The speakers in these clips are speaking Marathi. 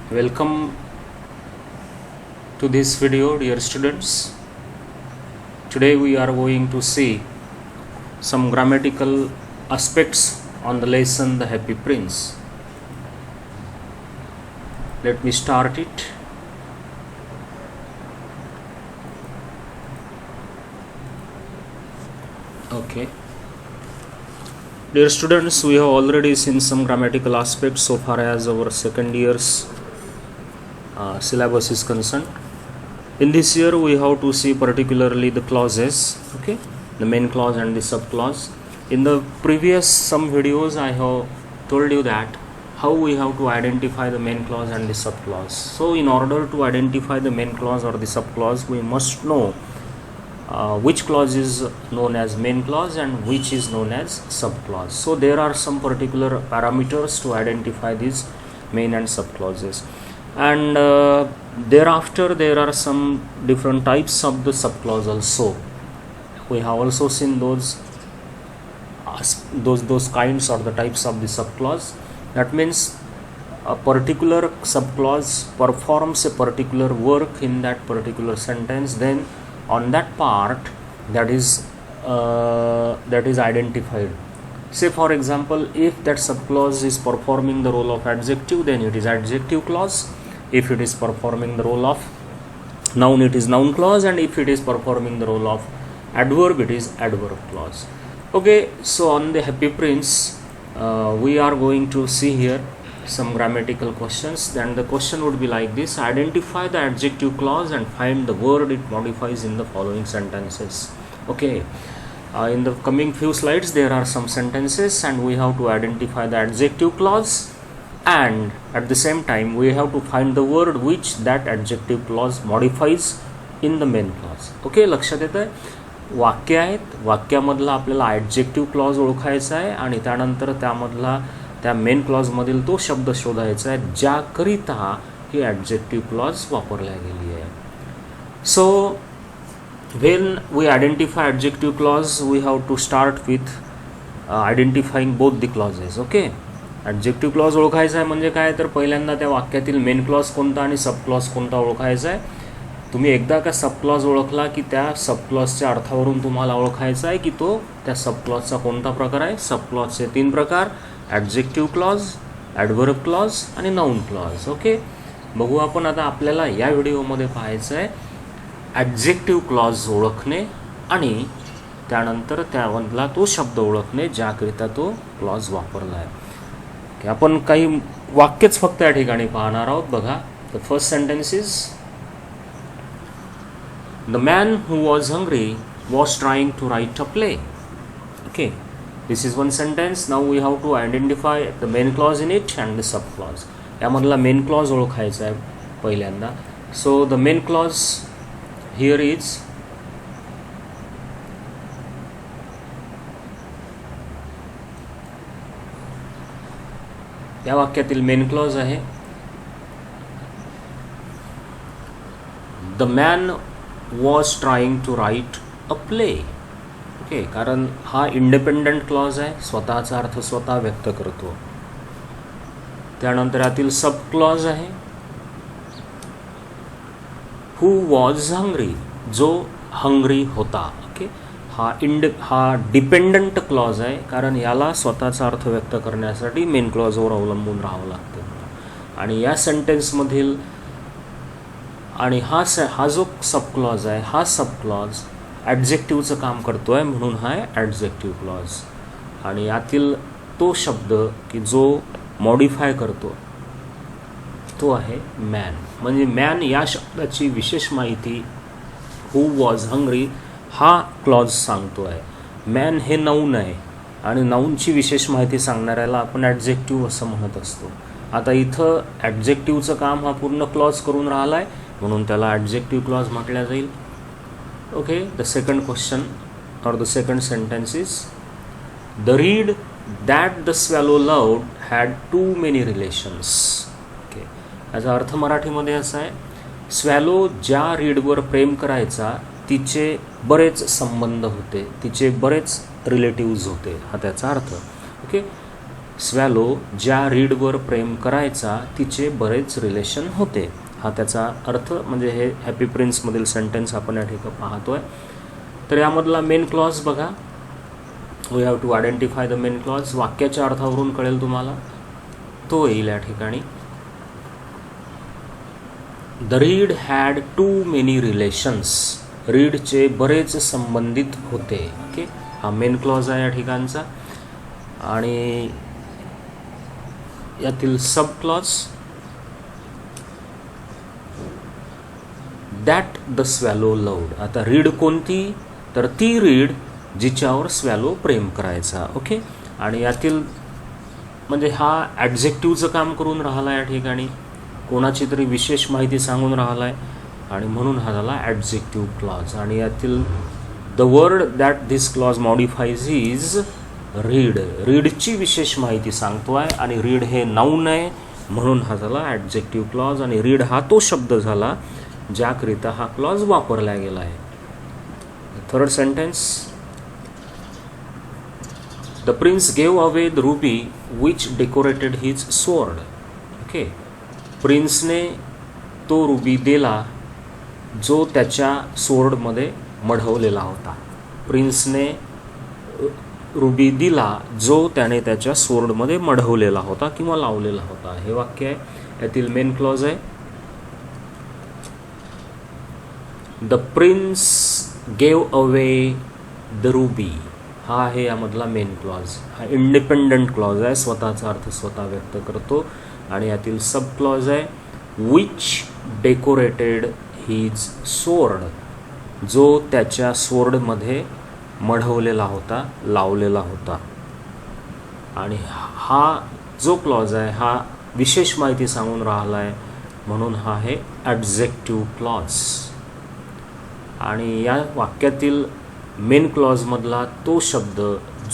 Welcome to this video, dear students. Today we are going to see some grammatical aspects on the lesson The Happy Prince. Let me start it. Okay. Dear students, we have already seen some grammatical aspects so far as our second year's syllabus is concerned. In this year we have to see particularly the clauses, okay, the main clause and the sub clause. In the previous some videos I have told you that how we have to identify the main clause and the sub clause. So in order to identify the main clause or the sub clause, we must know which clause is known as main clause and which is known as sub clause. So there are some particular parameters to identify these main and sub clauses, and thereafter there are some different types of the sub clause also. We have also seen those kinds or the types of the sub clause. That means a particular sub clause performs a particular work in that particular sentence, then on that part that is identified. Say for example, if that sub clause is performing the role of adjective, then it is adjective clause. If it is performing the role of noun, it is noun clause, and if it is performing the role of adverb, it is adverb clause. Okay, so on the Happy Prince we are going to see here some grammatical questions. Then the question would be like this: identify the adjective clause and find the word it modifies in the following sentences. Okay, in the coming few slides there are some sentences and we have to identify the adjective clause, and at the same time we have to find the word which that adjective clause modifies in the main clause. Okay, लक्षात येत आहे? वाक्य आहेत, वाक्यामधला आपल्याला ॲडजेक्टिव्ह क्लॉज ओळखायचा आहे आणि त्यानंतर त्यामधला त्या मेन क्लॉजमधील तो शब्द शोधायचा आहे ज्याकरिता ही ॲडजेक्टिव्ह क्लॉज वापरल्या गेली आहे. So when we identify adjective clause, we have to start with identifying both the clauses. Okay, adjective clause ओळखायचा आहे म्हणजे काय, तर पहिल्यांदा त्या वाक्यातील मेन क्लॉज कोणता आणि सब क्लॉज कोणता ओळखायचा आहे. तुम्ही एकदा का सब क्लॉज ओळखला की त्या सब क्लॉजच्या अर्थावरून तुम्हाला ओळखायचा आहे की तो त्या सब क्लॉजचा कोणता प्रकार आहे. सब क्लॉजचे 3 प्रकार: ॲडजेक्टिव्ह क्लॉज, ॲडव्हर्ब क्लॉज आणि नाऊन क्लॉज. ओके, बघू आपण आता. आपल्याला या व्हिडिओमध्ये पाहायचं आहे ॲडजेक्टिव्ह क्लॉज ओळखणे आणि त्यानंतर त्यामधला तो शब्द ओळखणे ज्याकरिता तो क्लॉज वापरला आहे. की आपण काही वाक्यच फक्त या ठिकाणी पाहणार आहोत. बघा, the first sentence is The man who was hungry was trying to write a play. Okay, this is one sentence. Now we have to identify the main clause in it and the sub clause. यामधला मेन क्लॉज ओळखायचा आहे पहिल्यांदा. So the main clause here is या वाक्यातील मेन क्लॉज आहे The man was trying to write a play. Okay, कारण हा इंडिपेंडंट क्लॉज आहे, स्वतःचा अर्थ स्वतः व्यक्त करतो. त्यानंतर यातील सब क्लॉज आहे who was hungry, जो हंग्री होता. ओके, हा डिपेंडंट क्लॉज आहे कारण याला स्वतःचा अर्थ व्यक्त करण्यासाठी मेन क्लॉजवर अवलंबून राहावं लागतं. आणि या सेंटेन्समधील आणि हा जो सब क्लॉज आहे, हा सब क्लॉज ॲडजेक्टिव्हचं काम करतो आहे म्हणून हा आहे ॲडजेक्टिव्ह क्लॉज. आणि यातील तो शब्द की जो मॉडिफाय करतो तो आहे मॅन. म्हणजे मॅन या शब्दाची विशेष माहिती हू वॉज हंग्री हा क्लॉज सांगतो आहे. मॅन हे नाऊन आहे आणि नाऊनची विशेष माहिती सांगणाऱ्याला आपण ॲडजेक्टिव्ह असं म्हणत असतो. आता इथं ॲडजेक्टिव्हचं काम हा पूर्ण क्लॉज करून राहिला आहे म्हणून त्याला ॲडजेक्टिव्ह क्लॉज म्हटल्या जाईल. ओके, द सेकंड क्वेश्चन और the second sentence is the read that the swallow loved had too many relations. Okay, याचा अर्थ मराठीमध्ये असा आहे, स्वॅलो ज्या रीडवर प्रेम करायचा तिचे बरेच संबंध होते, तिचे बरेच रिलेटिव्ज होते, हा त्याचा अर्थ. ओके, स्वॅलो ज्या रीडवर प्रेम करायचा तिचे बरेच रिलेशन होते. हा त्याचा अर्थ म्हणजे हे हॅपी प्रिन्समधील सेंटेन्स आपण या ठिकाणी पाहतोय. तर यामधला मेन क्लॉज बघा. We have to identify the main clause. वाक्याच्या अर्थावरून कळेल तुम्हाला, तो येईल या ठिकाणी. The reed had too many relations. रीडचे बरेच संबंधित होते. ओके, हा मेन क्लॉज आहे या ठिकाणचा. आणि यातील sub clause that the swallow loved. आता रीड कोणती, तर ती रीड जिच्यावर स्वॅलो प्रेम करायचा. ओके, आणि यातील म्हणजे हा ॲडजेक्टिव्हचं काम करून राहिला या ठिकाणी, कोणाची तरी विशेष माहिती सांगून राहिला आहे आणि म्हणून हा झाला ॲडजेक्टिव्ह क्लॉज. आणि यातील the word that this clause modifies is reed. रीडची विशेष माहिती सांगतो आहे आणि रीड हे नाऊन आहे म्हणून हा झाला ॲडजेक्टिव्ह क्लॉज. आणि रीड हा तो शब्द झाला ज्याकरिता हा क्लॉज वापरला गेला आहे. Third sentence. The prince gave away the ruby which decorated his sword. Okay, प्रिन्सने तो रुबी दिला जो त्याच्या स्वॉर्डमध्ये मढवलेला होता. प्रिन्सने रुबी दिला जो त्याने त्याच्या स्वॉर्डमध्ये मढवलेला होता किंवा लावलेला होता. हे वाक्य आहे, यातील मेन क्लॉज आहे. The prince gave away the ruby. हा आहे यामधला मेन क्लॉज. हा इंडिपेंडंट क्लॉज आहे, स्वतःचा अर्थ स्वतः व्यक्त करतो. आणि यातील सब क्लॉज आहे विच डेकोरेटेड हिज स्वॉर्ड. जो त्याच्या स्वॉर्डमध्ये मढवलेला होता, लावलेला होता. आणि हा जो क्लॉज आहे हा विशेष माहिती सांगून राहिला आहे म्हणून हा आहे ॲडजेक्टिव्ह क्लॉज. आणि या वाक्यातील मेन क्लॉजमधला तो शब्द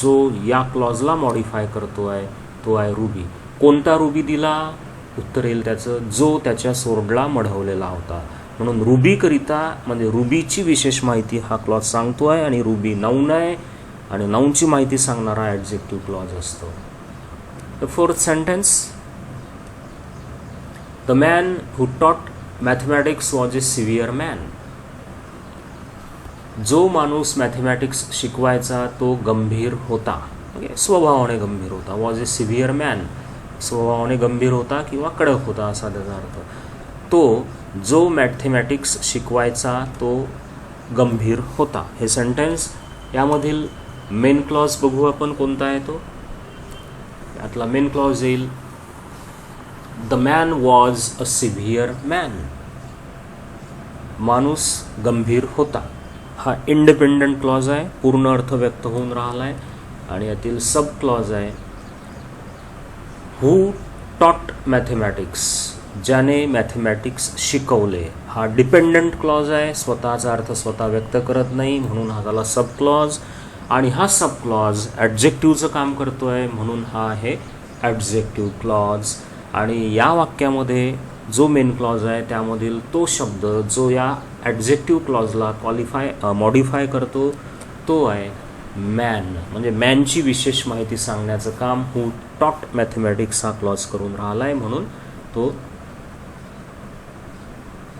जो या क्लॉजला मॉडिफाय करतो आहे तो आहे रुबी. कोणता रुबी दिला, उत्तर येईल त्याचं जो त्याच्या स्वॉर्डला मढवलेला होता. म्हणून रुबीकरिता म्हणजे रुबीची विशेष माहिती हा क्लॉज सांगतो आहे. आणि रुबी नाऊन आहे आणि नाऊनची माहिती सांगणारा ॲडजेक्टिव्ह क्लॉज असतो. The fourth sentence. The man who taught mathematics was a severe man. जो माणूस मॅथमॅटिक्स शिकवायचा तो गंभीर होता, स्वभावाने गंभीर होता. वॉज ए सिव्हिअर मॅन, स्वभावाने गंभीर होता किंवा कडक होता असा त्याचा अर्थ. तो जो मॅथमॅटिक्स शिकवायचा तो गंभीर होता. हे सेंटेन्स. यामधील मेन क्लॉज बघू आपण कोणता आहे तो. यातला मेन क्लॉज येईल the man was a severe man. माणूस गंभीर होता. हा इंडिपेंडंट क्लॉज आहे, पूर्ण अर्थ व्यक्त होऊन राहिला आहे. आणि यातील सब क्लॉज आहे हू टॉट मॅथमॅटिक्स. ज्याने मॅथमॅटिक्स शिकवले. हा डिपेंडंट क्लॉज आहे, स्वतःचा अर्थ स्वतः व्यक्त करत नाही म्हणून हा झाला सब क्लॉज. आणि हा सब क्लॉज ॲडजेक्टिव्हचं काम करतो आहे म्हणून हा आहे ॲडजेक्टिव्ह क्लॉज. आणि या वाक्यामध्ये जो मेन क्लॉज आहे त्यामधील तो शब्द जो या ॲडजेक्टिव्ह क्लॉजला मॉडिफाय करतो तो आहे मॅन. म्हणजे मॅनची विशेष माहिती सांगण्याचं काम हू टॉट मॅथमॅटिक्स हा क्लॉज करून राहिला आहे म्हणून तो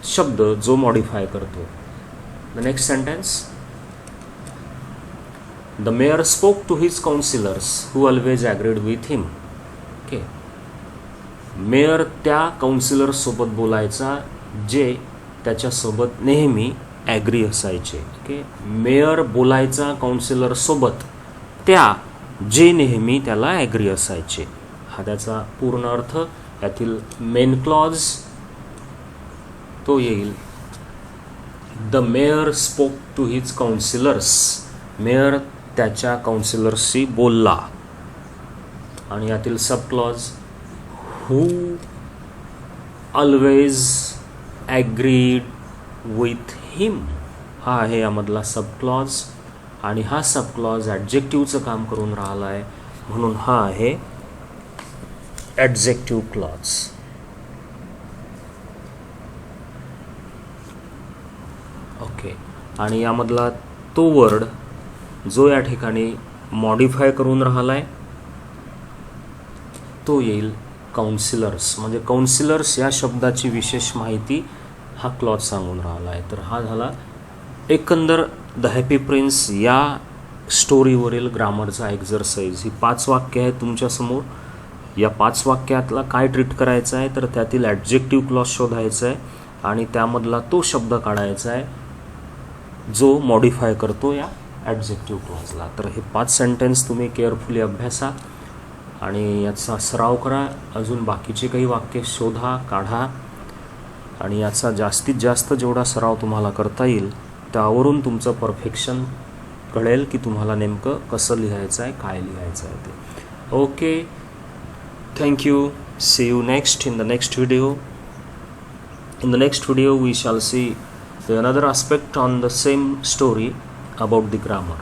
शब्द जो मॉडिफाय करतो. The next sentence. The mayor spoke to his councillors who always agreed with him. Okay, mayor त्या काउन्सिलर्ससोबत बोलायचा जे त्याच्यासोबत नेहमी ॲग्री असायचे. ओके, मेयर बोलायचा काउन्सिलरसोबत त्या जे नेहमी त्याला ॲग्री असायचे. हा त्याचा पूर्ण अर्थ. यातील मेन क्लॉज तो येईल the mayor spoke to his councillors. Mayor त्याच्या काउन्सिलर्सशी बोलला. आणि यातील sub clause who always agreed with him. हा आहे यामधला सब क्लॉज. आणि हा सब क्लॉज ॲडजेक्टिव्हचं काम करून राहिला आहे म्हणून हा आहे ॲडजेक्टिव्ह क्लॉज. ओके, आणि यामधला तो वर्ड जो या ठिकाणी मॉडिफाय करून राहिला आहे तो येईल काउन्सिलर्स. म्हणजे काउन्सिलर्स या शब्दाची विशेष माहिती हा क्लॉज सांगून राहिला आहे. तर हा झाला एकंदर द हॅपी प्रिन्स या स्टोरीवरील ग्रामरचा एक्झरसाइज. ही 5 वाक्य आहेत तुमच्यासमोर. या 5 वाक्यातला काय ट्रीट करायचं आहे, तर त्यातील ॲडजेक्टिव्ह क्लॉज शोधायचा आहे आणि त्यामधला तो शब्द काढायचा आहे जो मॉडिफाय करतो या ॲडजेक्टिव्ह क्लॉजला. तर हे 5 सेंटेन्स तुम्ही केअरफुली अभ्यासा आणि याचा सराव करा. अजून बाकीचे काही वाक्य शोधा, काढा आणि याचा जास्तीत जास्त जेवढा सराव तुम्हाला करता येईल त्यावरून तुमचं परफेक्शन कळेल की तुम्हाला नेमकं कसं लिहायचं आहे, काय लिहायचं आहे ते. Okay, thank you. See you next in the next video. In the next video we shall see another aspect on the same story about the grammar.